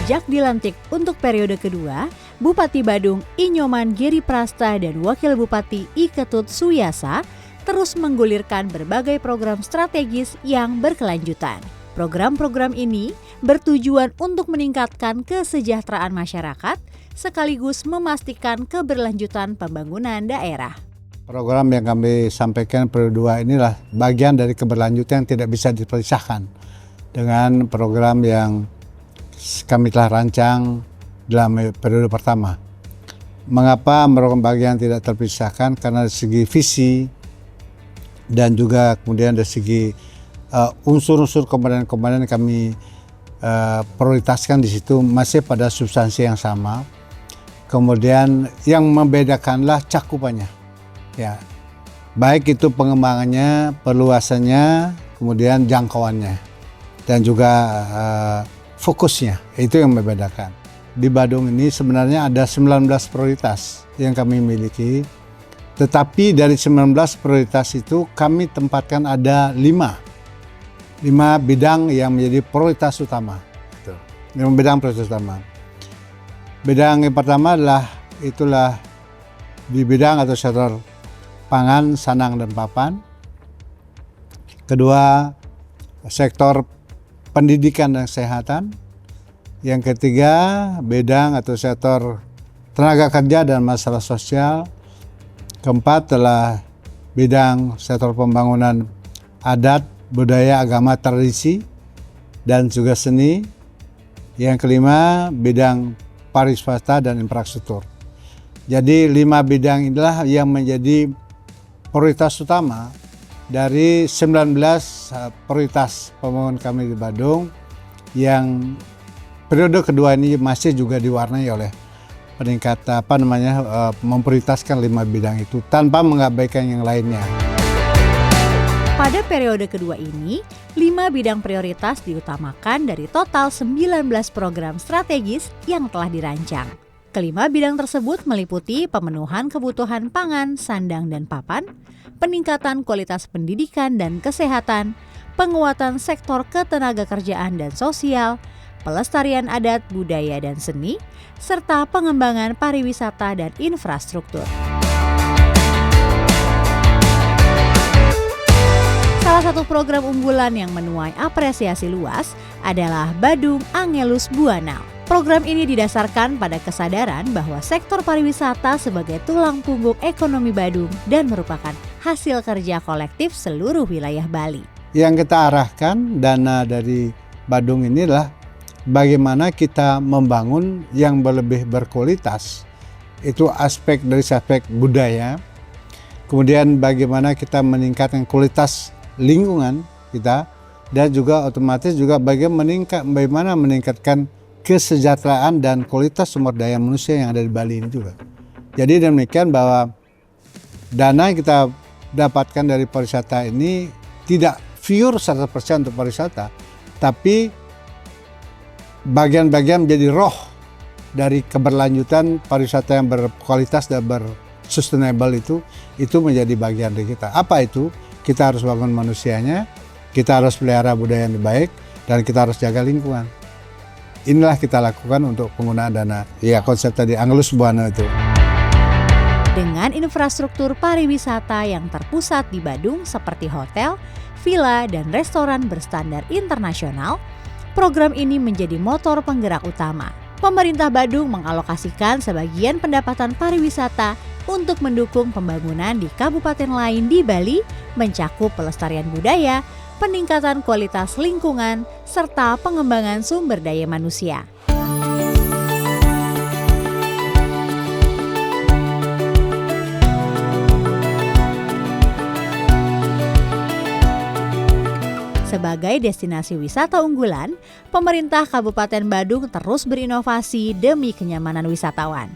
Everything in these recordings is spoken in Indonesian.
Sejak dilantik untuk periode kedua, Bupati Badung Inyoman Giri Prasta dan Wakil Bupati I Ketut Suyasa terus menggulirkan berbagai program strategis yang berkelanjutan. Program-program ini bertujuan untuk meningkatkan kesejahteraan masyarakat sekaligus memastikan keberlanjutan pembangunan daerah. Program yang kami sampaikan periode 2 inilah bagian dari keberlanjutan yang tidak bisa dipisahkan dengan program yang kami telah rancang dalam periode pertama. Mengapa merupakan bagian tidak terpisahkan? Karena dari segi visi dan juga kemudian dari segi unsur-unsur komponen-komponen kami prioritaskan di situ masih pada substansi yang sama. Kemudian yang membedakanlah cakupannya, ya, baik itu pengembangannya, perluasannya, kemudian jangkauannya, dan juga fokusnya, itu yang membedakan. Di Badung ini sebenarnya ada 19 prioritas yang kami miliki, tetapi dari 19 prioritas itu kami tempatkan ada 5 bidang yang menjadi prioritas utama. 5 bidang prioritas utama. Bidang yang pertama itulah di bidang atau sektor pangan, sandang, dan papan. Kedua, sektor pendidikan dan kesehatan. Yang ketiga, bidang atau sektor tenaga kerja dan masalah sosial. Keempat adalah bidang sektor pembangunan adat, budaya, agama, tradisi, dan juga seni. Yang kelima, bidang pariwisata dan infrastruktur. Jadi 5 bidang inilah yang menjadi prioritas utama dari 19 prioritas pembangunan kami di Badung, yang periode kedua ini masih juga diwarnai oleh peningkatan memprioritaskan 5 bidang itu tanpa mengabaikan yang lainnya. Pada periode kedua ini, 5 bidang prioritas diutamakan dari total 19 program strategis yang telah dirancang. Kelima bidang tersebut meliputi pemenuhan kebutuhan pangan, sandang, dan papan, peningkatan kualitas pendidikan dan kesehatan, penguatan sektor ketenagakerjaan dan sosial, pelestarian adat, budaya, dan seni, serta pengembangan pariwisata dan infrastruktur. Salah satu program unggulan yang menuai apresiasi luas adalah Badung Angelus Buanal. Program ini didasarkan pada kesadaran bahwa sektor pariwisata sebagai tulang punggung ekonomi Badung dan merupakan hasil kerja kolektif seluruh wilayah Bali. Yang kita arahkan dana dari Badung ini adalah bagaimana kita membangun yang lebih berkualitas. Itu aspek budaya. Kemudian bagaimana kita meningkatkan kualitas lingkungan kita, dan juga otomatis juga bagaimana meningkatkan kesejahteraan dan kualitas sumber daya manusia yang ada di Bali ini juga. Jadi demikian bahwa dana yang kita dapatkan dari pariwisata ini tidak pure 100% untuk pariwisata, tapi bagian-bagian menjadi roh dari keberlanjutan pariwisata yang berkualitas dan bersustainable itu menjadi bagian dari kita. Apa itu? Kita harus bangun manusianya, kita harus pelihara budaya yang baik, dan kita harus jaga lingkungan. Inilah kita lakukan untuk penggunaan dana. Ya, konsep tadi Angelus Buana itu. Dengan infrastruktur pariwisata yang terpusat di Badung seperti hotel, villa, dan restoran berstandar internasional, program ini menjadi motor penggerak utama. Pemerintah Badung mengalokasikan sebagian pendapatan pariwisata untuk mendukung pembangunan di kabupaten lain di Bali, mencakup pelestarian budaya, peningkatan kualitas lingkungan, serta pengembangan sumber daya manusia. Sebagai destinasi wisata unggulan, pemerintah Kabupaten Badung terus berinovasi demi kenyamanan wisatawan.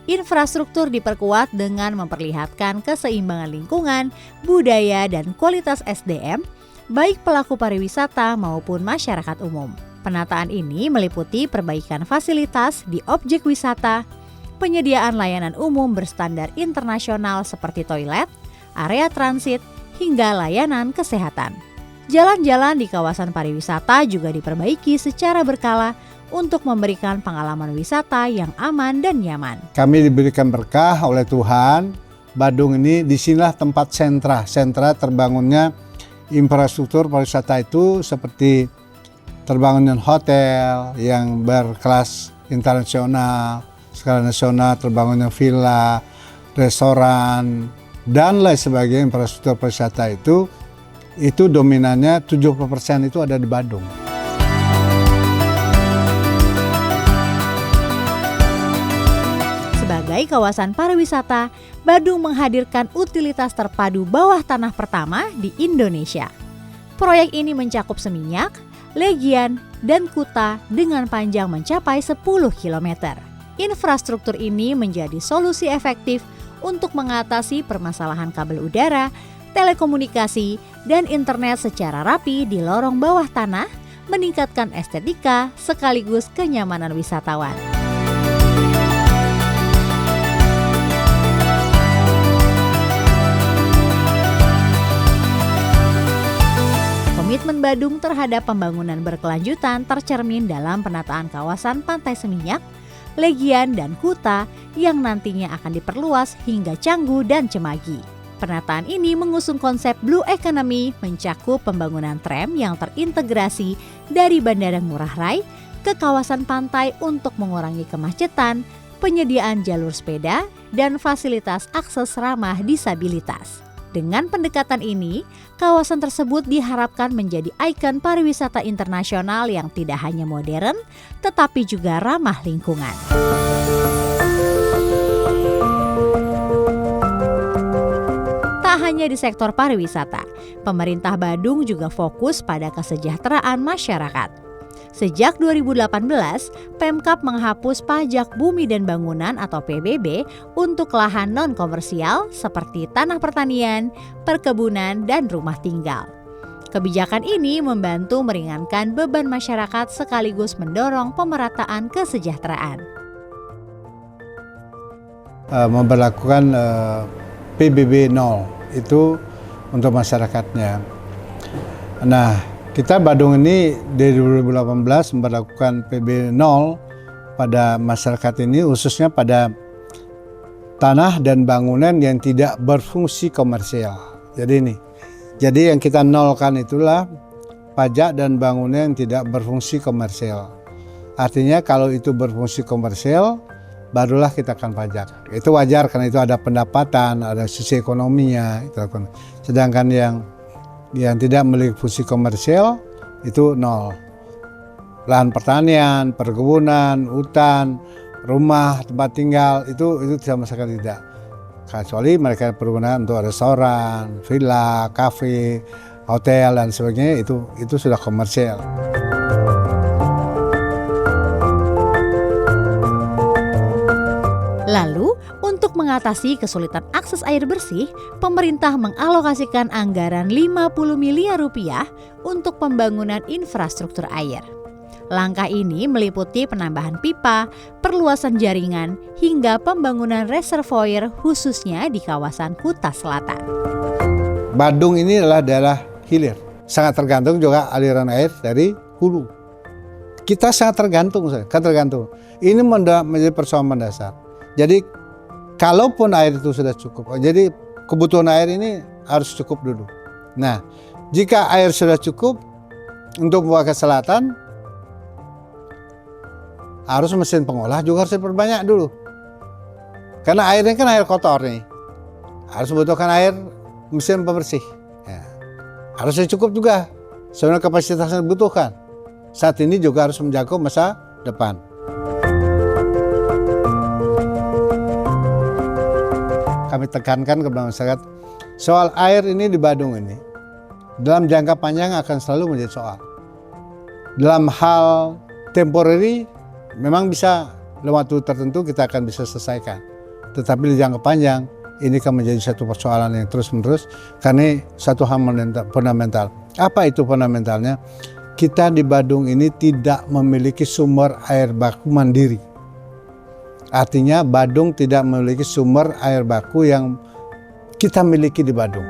Infrastruktur diperkuat dengan memperlihatkan keseimbangan lingkungan, budaya, dan kualitas SDM, baik pelaku pariwisata maupun masyarakat umum. Penataan ini meliputi perbaikan fasilitas di objek wisata, penyediaan layanan umum berstandar internasional seperti toilet, area transit, hingga layanan kesehatan. Jalan-jalan di kawasan pariwisata juga diperbaiki secara berkala untuk memberikan pengalaman wisata yang aman dan nyaman. Kami diberikan berkah oleh Tuhan. Badung ini disinilah tempat sentra terbangunnya infrastruktur pariwisata itu, seperti terbangunnya hotel yang berkelas internasional, skala nasional, terbangunnya villa, restoran, dan lain sebagainya. Infrastruktur pariwisata itu dominannya 70% itu ada di Badung. Sebagai kawasan pariwisata, Badung menghadirkan utilitas terpadu bawah tanah pertama di Indonesia. Proyek ini mencakup Seminyak, Legian, dan Kuta dengan panjang mencapai 10 km. Infrastruktur ini menjadi solusi efektif untuk mengatasi permasalahan kabel udara, telekomunikasi, dan internet secara rapi di lorong bawah tanah, meningkatkan estetika sekaligus kenyamanan wisatawan. Komitmen Badung terhadap pembangunan berkelanjutan tercermin dalam penataan kawasan Pantai Seminyak, Legian, dan Kuta yang nantinya akan diperluas hingga Canggu dan Cemagi. Penataan ini mengusung konsep Blue Economy, mencakup pembangunan tram yang terintegrasi dari Bandara Ngurah Rai ke kawasan pantai untuk mengurangi kemacetan, penyediaan jalur sepeda, dan fasilitas akses ramah disabilitas. Dengan pendekatan ini, kawasan tersebut diharapkan menjadi ikon pariwisata internasional yang tidak hanya modern, tetapi juga ramah lingkungan. Tak hanya di sektor pariwisata, pemerintah Badung juga fokus pada kesejahteraan masyarakat. Sejak 2018, Pemkab menghapus pajak bumi dan bangunan atau PBB untuk lahan non-komersial seperti tanah pertanian, perkebunan, dan rumah tinggal. Kebijakan ini membantu meringankan beban masyarakat sekaligus mendorong pemerataan kesejahteraan. Memberlakukan PBB 0 itu untuk masyarakatnya. Nah, kita Badung ini dari 2018 memberlakukan PBB 0 pada masyarakat ini, khususnya pada tanah dan bangunan yang tidak berfungsi komersial. Jadi yang kita nolkan itulah pajak dan bangunan yang tidak berfungsi komersial. Artinya kalau itu berfungsi komersial, barulah kita akan pajak. Itu wajar karena itu ada pendapatan, ada sisi ekonominya. Sedangkan yang tidak memiliki fungsi komersial itu 0. Lahan pertanian, perkebunan, hutan, rumah, tempat tinggal itu sama sekali tidak. Kecuali mereka pergunakan untuk restoran, villa, kafe, hotel, dan sebagainya, itu sudah komersial. Lalu, untuk mengatasi kesulitan akses air bersih, pemerintah mengalokasikan anggaran 50 miliar rupiah untuk pembangunan infrastruktur air. Langkah ini meliputi penambahan pipa, perluasan jaringan, hingga pembangunan reservoir khususnya di kawasan Kuta Selatan. Badung ini adalah daerah hilir. Sangat tergantung juga aliran air dari hulu. Kita sangat tergantung. Ini menjadi persoalan mendasar. Jadi kalaupun air itu sudah cukup, jadi kebutuhan air ini harus cukup dulu. Nah, jika air sudah cukup untuk membawa ke selatan, harus mesin pengolah juga harus diperbanyak dulu. Karena airnya kan air kotor nih, harus membutuhkan air mesin pembersih. Ya. Harusnya cukup juga, sebenarnya kapasitasnya dibutuhkan. Saat ini juga harus menjangkau masa depan. Kami tekankan kepada masyarakat, soal air ini di Badung ini dalam jangka panjang akan selalu menjadi soal. Dalam hal temporary memang bisa dalam waktu tertentu kita akan bisa selesaikan. Tetapi di jangka panjang ini akan menjadi satu persoalan yang terus-menerus karena satu hal fundamental. Apa itu fundamentalnya? Kita di Badung ini tidak memiliki sumber air baku mandiri. Artinya Badung tidak memiliki sumber air baku yang kita miliki di Badung.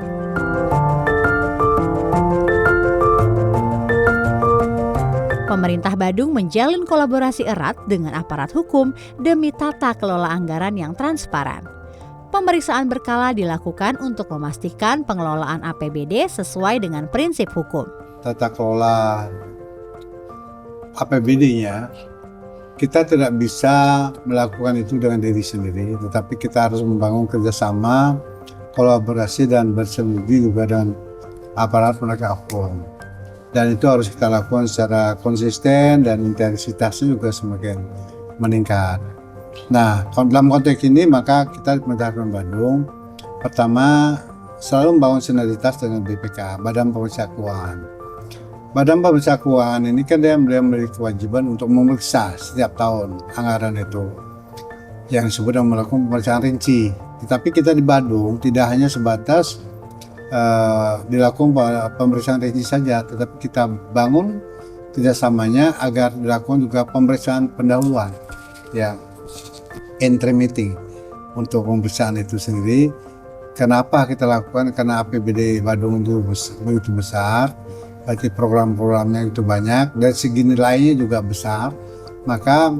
Pemerintah Badung menjalin kolaborasi erat dengan aparat hukum demi tata kelola anggaran yang transparan. Pemeriksaan berkala dilakukan untuk memastikan pengelolaan APBD sesuai dengan prinsip hukum. Tata kelola APBD-nya, kita tidak bisa melakukan itu dengan diri sendiri, tetapi kita harus membangun kerjasama, kolaborasi dan bersinergi juga dengan aparat penegak hukum. Dan itu harus kita lakukan secara konsisten dan intensitasnya juga semakin meningkat. Nah, dalam konteks ini maka kita di Kementerian Bandung pertama selalu membangun sinergitas dengan BPK, Badan Pemeriksa Keuangan. Badan Pemeriksa Keuangan ini kan dia memiliki kewajiban untuk memeriksa setiap tahun anggaran itu, yang disebut dengan melakukan pemeriksaan rinci. Tetapi kita di Bandung tidak hanya sebatas dilakukan pemeriksaan rinci saja, tetapi kita bangun kerjasamanya agar dilakukan juga pemeriksaan pendahuluan, ya, entry meeting untuk pemeriksaan itu sendiri. Kenapa kita lakukan? Karena APBD Bandung itu begitu besar, berarti program-programnya itu banyak, dan segi nilainya juga besar, maka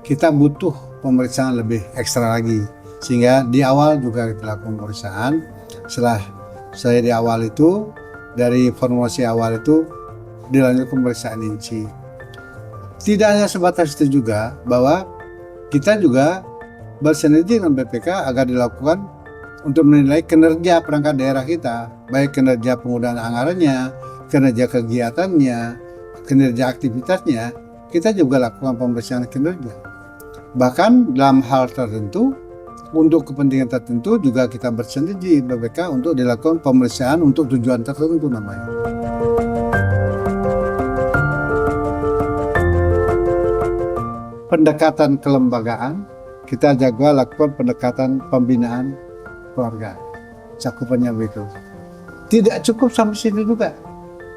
kita butuh pemeriksaan lebih ekstra lagi. Sehingga di awal juga kita lakukan pemeriksaan. Setelah saya di awal itu, dari formulasi awal itu dilanjut pemeriksaan rinci. Tidak hanya sebatas itu juga, bahwa kita juga bersinergi dengan BPK agar dilakukan untuk menilai kinerja perangkat daerah kita, baik kinerja penggunaan anggarannya, kinerja kegiatannya, kinerja aktivitasnya. Kita juga lakukan pemeriksaan kinerja. Bahkan dalam hal tertentu, untuk kepentingan tertentu juga kita bersinergi BPK untuk dilakukan pemeriksaan untuk tujuan tertentu namanya. Pendekatan kelembagaan, kita jaga lakukan pendekatan pembinaan keluarga. Cakupannya begitu. Tidak cukup sampai sini juga.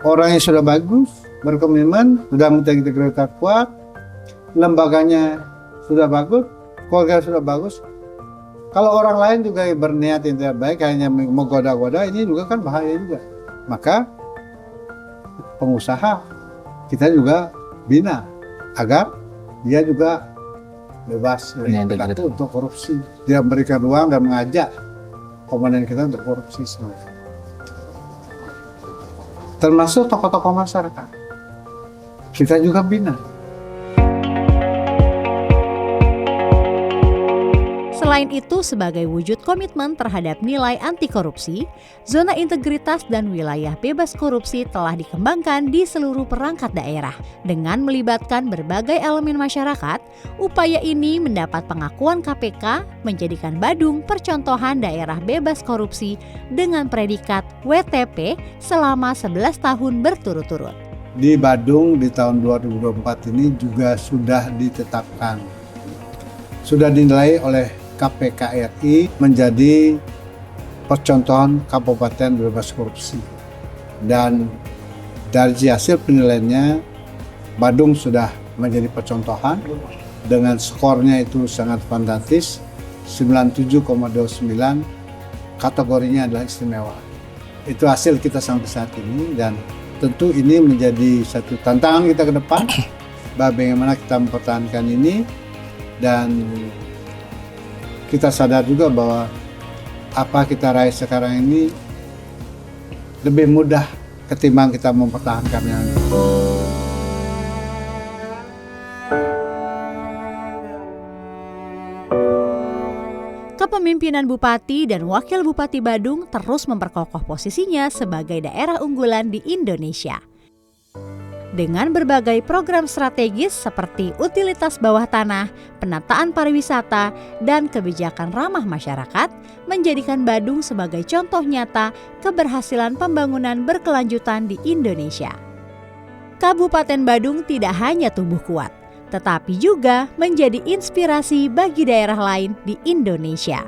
Orang yang sudah bagus, berkomitmen, sudah integritas kuat, lembaganya sudah bagus, keluarga sudah bagus. Kalau orang lain juga berniat yang tidak baik, hanya menggoda-goda, ini juga kan bahaya juga. Maka pengusaha kita juga bina agar dia juga bebas untuk korupsi. Dia memberikan ruang dan mengajak komandan kita untuk korupsi semua. Termasuk tokoh-tokoh masyarakat. Kita juga bina. Selain itu, sebagai wujud komitmen terhadap nilai anti korupsi, zona integritas dan wilayah bebas korupsi telah dikembangkan di seluruh perangkat daerah. Dengan melibatkan berbagai elemen masyarakat, upaya ini mendapat pengakuan KPK menjadikan Badung percontohan daerah bebas korupsi dengan predikat WTP selama 11 tahun berturut-turut. Di Badung di tahun 2024 ini juga sudah ditetapkan, sudah dinilai oleh KPK RI menjadi percontohan kabupaten bebas korupsi. Dan dari hasil penilaiannya, Badung sudah menjadi percontohan dengan skornya itu sangat fantastis, 97,29, kategorinya adalah istimewa. Itu hasil kita sampai saat ini, dan tentu ini menjadi satu tantangan kita ke depan, bagaimana kita mempertahankan ini. Dan kita sadar juga bahwa apa kita raih sekarang ini lebih mudah ketimbang kita mempertahankannya. Kepemimpinan Bupati dan Wakil Bupati Badung terus memperkokoh posisinya sebagai daerah unggulan di Indonesia. Dengan berbagai program strategis seperti utilitas bawah tanah, penataan pariwisata, dan kebijakan ramah masyarakat, menjadikan Badung sebagai contoh nyata keberhasilan pembangunan berkelanjutan di Indonesia. Kabupaten Badung tidak hanya tumbuh kuat, tetapi juga menjadi inspirasi bagi daerah lain di Indonesia.